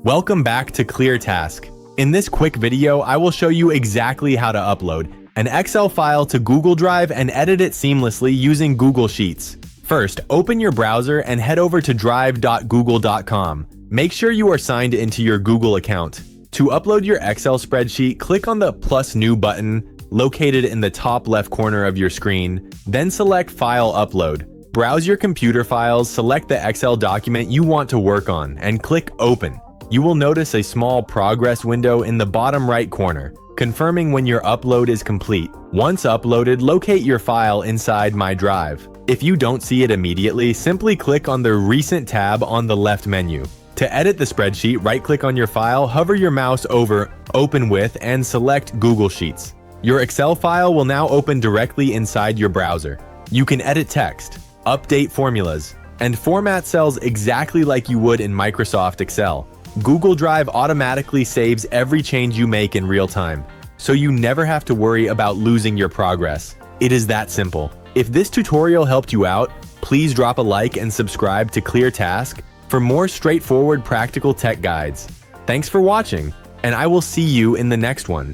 Welcome back to ClearTask. In this quick video, I will show you exactly how to upload an Excel file to Google Drive and edit it seamlessly using Google Sheets. First, open your browser and head over to drive.google.com. Make sure you are signed into your Google account. To upload your Excel spreadsheet, click on the plus new button located in the top left corner of your screen, then select File Upload. Browse your computer files, select the Excel document you want to work on, and click Open. You will notice a small progress window in the bottom right corner, confirming when your upload is complete. Once uploaded, locate your file inside My Drive. If you don't see it immediately, simply click on the Recent tab on the left menu. To edit the spreadsheet, right-click on your file, hover your mouse over Open With, and select Google Sheets. Your Excel file will now open directly inside your browser. You can edit text, update formulas, and format cells exactly like you would in Microsoft Excel. Google Drive automatically saves every change you make in real time, so you never have to worry about losing your progress. It is that simple. If this tutorial helped you out, please drop a like and subscribe to ClearTask for more straightforward practical tech guides. Thanks for watching, and I will see you in the next one.